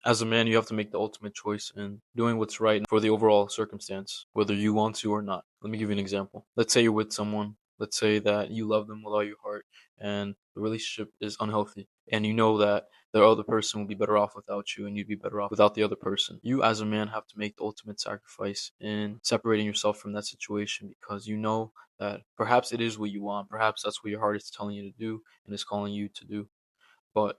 As a man, you have to make the ultimate choice in doing what's right for the overall circumstance, whether you want to or not. Let me give you an example. Let's say you're with someone. Let's say that you love them with all your heart and the relationship is unhealthy. And you know that the other person will be better off without you and you'd be better off without the other person. You, as a man, have to make the ultimate sacrifice in separating yourself from that situation because you know that perhaps it is what you want. Perhaps that's what your heart is telling you to do and is calling you to do. But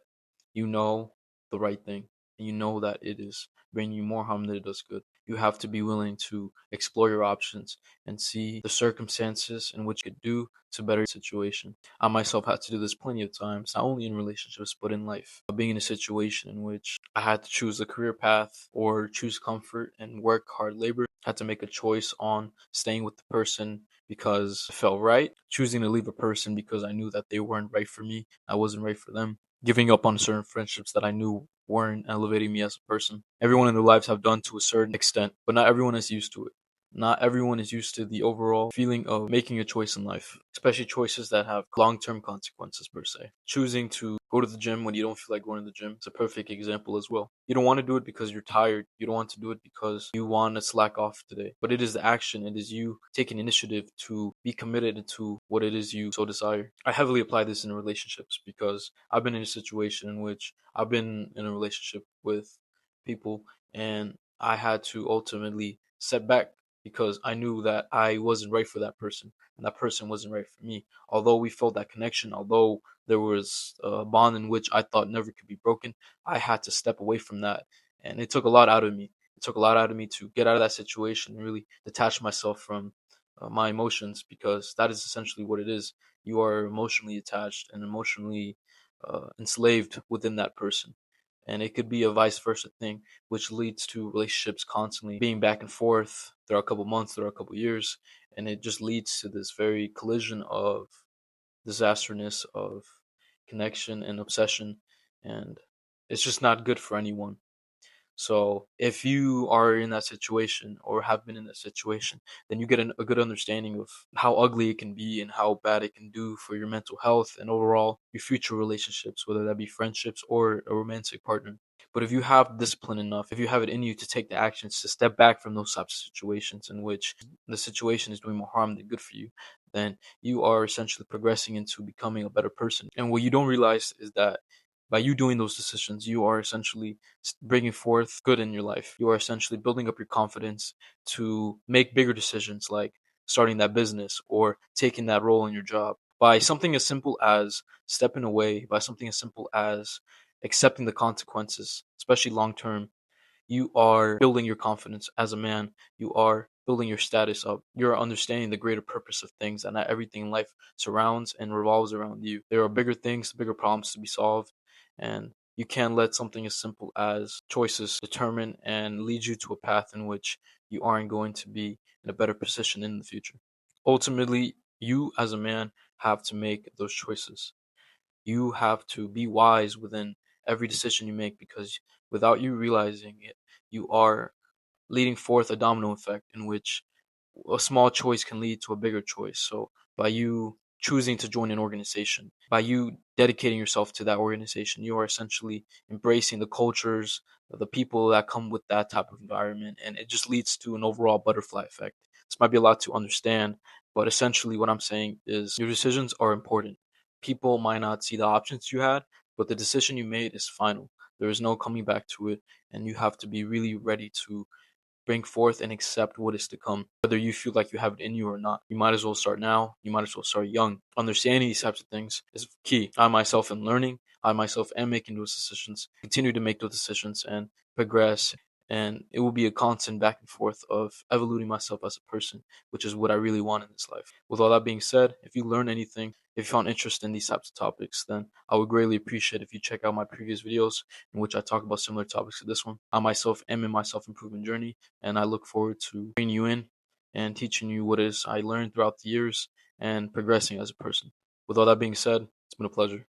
you know the right thing, and you know that it is bringing you more harm than it does good. You have to be willing to explore your options and see the circumstances in which you could do to better your situation. I myself had to do this plenty of times, not only in relationships, but in life. Being in a situation in which I had to choose a career path or choose comfort and work hard labor, I had to make a choice on staying with the person because it felt right, choosing to leave a person because I knew that they weren't right for me, I wasn't right for them, giving up on certain friendships that I knew weren't elevating me as a person. Everyone in their lives have done to a certain extent, but not everyone is used to it. Not everyone is used to the overall feeling of making a choice in life, especially choices that have long term consequences, per se. Choosing to go to the gym when you don't feel like going to the gym is a perfect example as well. You don't want to do it because you're tired. You don't want to do it because you want to slack off today. But it is the action, it is you taking initiative to be committed to what it is you so desire. I heavily apply this in relationships because I've been in a situation in which I've been in a relationship with people and I had to ultimately set back because I knew that I wasn't right for that person and that person wasn't right for me. Although we felt that connection, although there was a bond in which I thought never could be broken, I had to step away from that. And it took a lot out of me. It took a lot out of me to get out of that situation and really detach myself from my emotions because that is essentially what it is. You are emotionally attached and emotionally enslaved within that person. And it could be a vice versa thing, which leads to relationships constantly being back and forth throughout a couple months, throughout a couple years. And it just leads to this very collision of disasterness, of connection and obsession. And it's just not good for anyone. So if you are in that situation or have been in that situation, then you get a good understanding of how ugly it can be and how bad it can do for your mental health and overall your future relationships, whether that be friendships or a romantic partner. But if you have discipline enough, if you have it in you to take the actions to step back from those types of situations in which the situation is doing more harm than good for you, then you are essentially progressing into becoming a better person. And what you don't realize is that by you doing those decisions, you are essentially bringing forth good in your life. You are essentially building up your confidence to make bigger decisions like starting that business or taking that role in your job. By something as simple as stepping away, by something as simple as accepting the consequences, especially long term, you are building your confidence as a man. You are building your status up. You're understanding the greater purpose of things and that everything in life surrounds and revolves around you. There are bigger things, bigger problems to be solved, and you can't let something as simple as choices determine and lead you to a path in which you aren't going to be in a better position in the future. Ultimately, you as a man have to make those choices. You have to be wise within every decision you make because without you realizing it, you are leading forth a domino effect in which a small choice can lead to a bigger choice. So by you choosing to join an organization, by you dedicating yourself to that organization, you are essentially embracing the cultures, the people that come with that type of environment, and it just leads to an overall butterfly effect. This might be a lot to understand, but essentially what I'm saying is your decisions are important. People might not see the options you had, but the decision you made is final. There is no coming back to it, and you have to be really ready to bring forth and accept what is to come. Whether you feel like you have it in you or not, you might as well start now. You might as well start young. Understanding these types of things is key. I myself am learning. I myself am making those decisions, continue to make those decisions and progress. And it will be a constant back and forth of evoluting myself as a person, which is what I really want in this life. With all that being said, if you learn anything, if you found interest in these types of topics, then I would greatly appreciate if you check out my previous videos in which I talk about similar topics to this one. I myself am in my self-improvement journey, and I look forward to bringing you in and teaching you what it is I learned throughout the years and progressing as a person. With all that being said, it's been a pleasure.